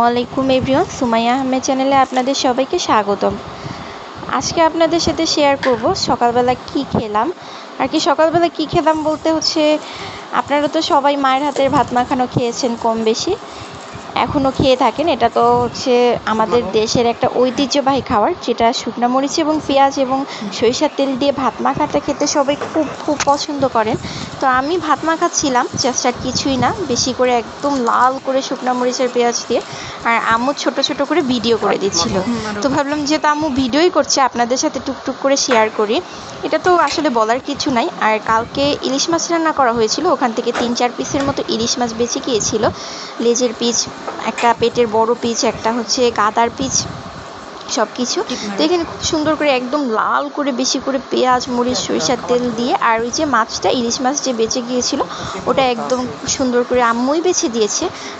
ওয়ালাইকুম এভরিওয়ান, সুমাইয়া আহমেদ চ্যানেলে আপনাদের সবাইকে স্বাগতম। আজকে আপনাদের সাথে শেয়ার করব সকালবেলা কি খেলাম। আর কি সকালবেলা কি খেলাম বলতে হচ্ছে, আপনারা তো সবাই মায়ের হাতের ভাত মাখানো খেয়েছেন কম বেশি, এখনও খেয়ে থাকেন। এটা তো হচ্ছে আমাদের দেশের একটা ঐতিহ্যবাহী খাবার, যেটা শুকনো মরিচ এবং পেঁয়াজ এবং সরিষার তেল দিয়ে ভাত মাখাটা খেতে সবাই খুব খুব পছন্দ করেন। তো আমি ভাত মাখাচ্ছিলাম, জাস্ট আর কিছুই না, বেশি করে একদম লাল করে শুকনো মরিচের পেঁয়াজ দিয়ে। আর আম্মু ছোট ছোট করে ভিডিও করে দিচ্ছিল। তো ভাবলাম যেহেতু আম্মু ভিডিওই করছে, আপনাদের সাথে টুকটুক করে শেয়ার করি। এটা তো আসলে বলার কিছু নাই। আর কালকে ইলিশ মাছ রান্না করা হয়েছিল, ওখান থেকে 3-4 পিসের মতো ইলিশ মাছ বেঁচে গিয়েছিল। লেজের পিস একটা, পেটের বড় পিস একটা, হচ্ছে গাদার পিস, সব কিছু। তো এখানে খুব সুন্দর করে একদম লাল করে বেশি করে পেঁয়াজ মরিচ সরিষার তেল দিয়ে, আর ওই যে মাছটা, ইলিশ মাছ যে বেঁচে গিয়েছিল, ওটা একদম সুন্দর করে আম্মুই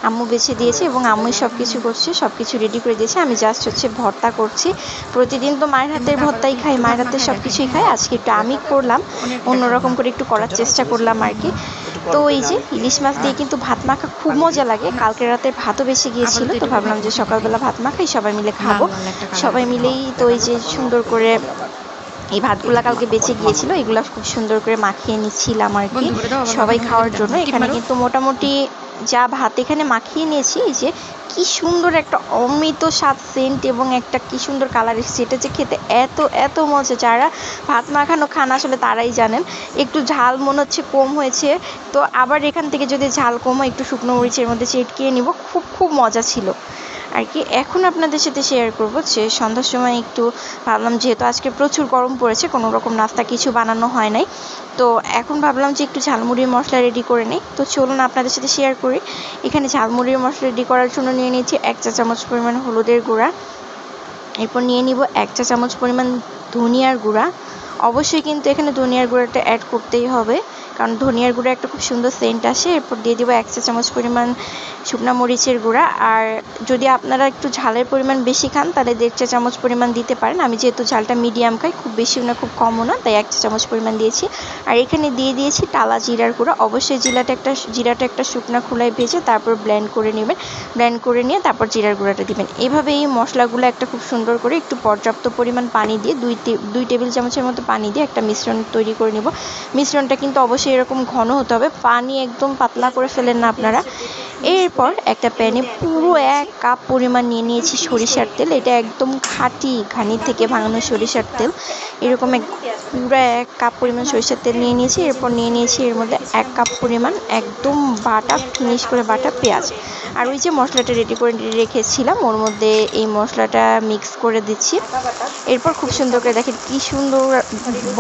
আম্মু বেছে দিয়েছে এবং আম্মুই সব কিছু করছে, সব কিছু রেডি করে দিয়েছে। আমি জাস্ট হচ্ছে ভর্তা করছি। প্রতিদিন তো মায়ের হাতের ভর্তাই খাই, মায়ের হাতের সব কিছুই খাই। আজকে একটু আমি করলাম, অন্যরকম করে একটু করার চেষ্টা করলাম আর কি। তো এই যে ইলিশ মাছ দিয়ে কিন্তু ভাত মাখা খুব মজা লাগে। কালকে রাতের ভাতও বেশি গিয়েছিল, তো ভাবলাম যে সকালবেলা ভাত মাখাই, সবাই মিলে খাবো। সবাই মিলেই তো এই যে সুন্দর করে এই ভাতগুলা কালকে বেঁচে গিয়েছিল, এগুলা খুব সুন্দর করে মাখিয়ে নিচ্ছিলাম আর কি, সবাই খাওয়ার জন্য। এখানে কিন্তু মোটামুটি যা ভাত এখানে মাখিয়ে নিয়েছি, এই যে কি সুন্দর একটা অমৃত স্বাদ, সেন্ট এবং একটা কি সুন্দর কালার এসেছে। এটা যে খেতে এত এত মজা, যারা ভাত মাখানো খান আসলে তারাই জানেন। একটু ঝাল মনে হচ্ছে কম হয়েছে, তো আবার এখান থেকে যদি ঝাল কম হয় একটু শুকনো মরিচের মধ্যে চেটকিয়ে নিব। খুব খুব মজা ছিল আর কি। এখন আপনাদের সাথে শেয়ার করব যে সন্ধ্যার সময় একটু ভাবলাম, যেহেতু আজকে প্রচুর গরম পড়েছে, কোনো রকম নাস্তা কিছু বানানো হয় নাই, তো এখন ভাবলাম যে একটু ঝালমুড়ির মশলা রেডি করে নিই। তো চলুন আপনাদের সাথে শেয়ার করি। এখানে ঝালমুড়ির মশলা রেডি করার জন্য নিয়ে নিয়েছি 1 চা চামচ পরিমাণ হলুদের গুঁড়া, এরপর নিয়ে নিব 1 চা চামচ পরিমাণ ধনিয়ার গুঁড়া। অবশ্যই কিন্তু এখানে ধনিয়ার গুঁড়াটা অ্যাড করতেই হবে, কারণ ধনিয়ার গুঁড়া একটা খুব সুন্দর সেন্ট আসে। এরপর দিয়ে দিব 1 চা চামচ পরিমাণ শুকনো মরিচের গুঁড়া। আর যদি আপনারা একটু ঝালের পরিমাণ বেশি খান তাহলে 1.5 চা চামচ পরিমাণ দিতে পারেন। আমি যেহেতু ঝালটা মিডিয়াম খাই, খুব বেশিও না খুব কমও না, তাই 1 চা চামচ পরিমাণ দিয়েছি। আর এখানে দিয়ে দিয়েছি টালা জিরার গুঁড়া। অবশ্যই জিরাটা একটা শুকনো খোলায় ভেজে তারপর ব্লেন্ড করে নেবেন। ব্লেন্ড করে নিয়ে তারপর জিরার গুঁড়াটা দিবেন। এইভাবে এই মশলাগুলো একটা খুব সুন্দর করে একটু পর্যাপ্ত পরিমাণ পানি দিয়ে 2 টেবিল চামচের মতো পানি দিয়ে একটা মিশ্রণ তৈরি করে নেব। মিশ্রণটা কিন্তু অবশ্যই এরকম ঘন হতে হবে, পানি একদম পাতলা করে ফেলেন না আপনারা। এরপর একটা প্যানে পুরো 1 কাপ পরিমাণ নিয়ে নিয়েছি সরিষার তেল। এটা একদম ঘানি থেকে ভাঙানো সরিষার তেল। এরকম পুরো 1 কাপ পরিমাণ সরিষার তেল নিয়ে নিয়েছি। এরপর নিয়ে নিয়েছি এর মধ্যে 1 কাপ পরিমাণ একদম ফিনিশ করে বাটা পেঁয়াজ। আর ওই যে মশলাটা রেডি করে রেখেছিলাম, ওর মধ্যে এই মশলাটা মিক্স করে দিচ্ছি। এরপর খুব সুন্দর করে দেখেন কি সুন্দর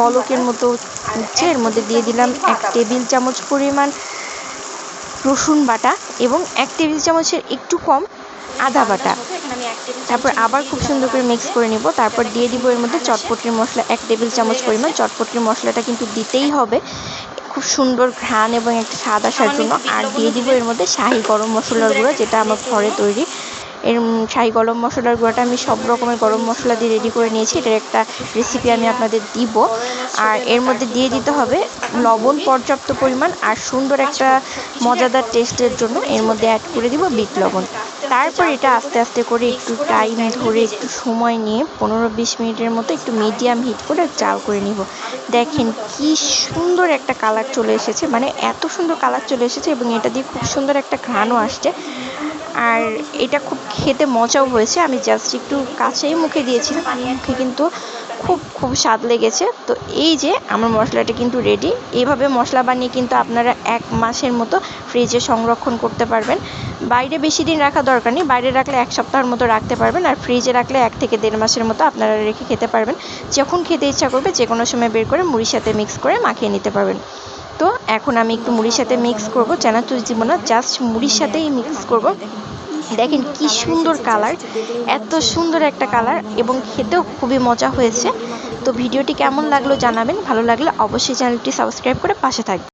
বলকের মতো হচ্ছে। এর মধ্যে দিয়ে দিলাম 1 টেবিল চামচ পরিমাণ রসুন বাটা এবং 1 টেবিল চামচের একটু কম আদা বাটা। তারপর আবার খুব সুন্দর করে মিক্স করে নিব। তারপর দিয়ে দিব এর মধ্যে চটপটির মশলা 1 টেবিল চামচ পরিমাণ। চটপটির মশলাটা কিন্তু দিতেই হবে, খুব সুন্দর ঘ্রাণ এবং একটা স্বাদ আসার জন্য। আর দিয়ে দিব এর মধ্যে শাহি গরম মশলার গুঁড়ো, যেটা আমার ঘরে তৈরি। শাহি গরম মশলার গুঁড়োটা আমি সব রকমের গরম মশলা দিয়ে রেডি করে নিয়েছি, এটার একটা রেসিপি আমি আপনাদের দিব। আর এর মধ্যে দিয়ে দিতে হবে লবণ পর্যাপ্ত পরিমাণ, আর সুন্দর একটা মজাদার টেস্টের জন্য এর মধ্যে অ্যাড করে দিব বিট লবণ। তারপর এটা আস্তে আস্তে করে একটু টাইম ধরে একটু সময় নিয়ে 15-20 মিনিটের মতো একটু মিডিয়াম হিট করে জাল করে নিব। দেখেন কি সুন্দর একটা কালার চলে এসেছে, মানে এত সুন্দর কালার চলে এসেছে, এবং এটা দিয়ে খুব সুন্দর একটা ঘ্রাণও আসছে। আর এটা খুব খেতে মজাও হয়েছে। আমি জাস্ট একটু কাছেই মুখে দিয়েছিলাম, মুখে কিন্তু খুব খুব স্বাদ লেগেছে। তো এই যে আমার মশলাটা কিন্তু রেডি। এইভাবে মশলা বানিয়ে কিন্তু আপনারা 1 মাসের মতো ফ্রিজে সংরক্ষণ করতে পারবেন। বাইরে বেশি দিন রাখা দরকার নেই, বাইরে রাখলে 1 সপ্তাহের মতো রাখতে পারবেন, আর ফ্রিজে রাখলে 1 থেকে 1.5 মাসের মতো আপনারা রেখে খেতে পারবেন। যখন খেতে ইচ্ছা করবে যে কোনো সময় বের করে মুড়ির সাথে মিক্স করে মাখিয়ে নিতে পারবেন। তো এখন আমি একটু মুড়ির সাথে মিক্স করব, চানাচুর দিব না, জাস্ট মুড়ির সাথেই মিক্স করব। দেখেন কি সুন্দর কালার, এত সুন্দর একটা কালার, এবং খেতেও খুবই মজা হয়েছে। তো ভিডিওটি কেমন লাগলো জানাবেন, ভালো লাগলে অবশ্যই চ্যানেলটি সাবস্ক্রাইব করে পাশে থাকবেন।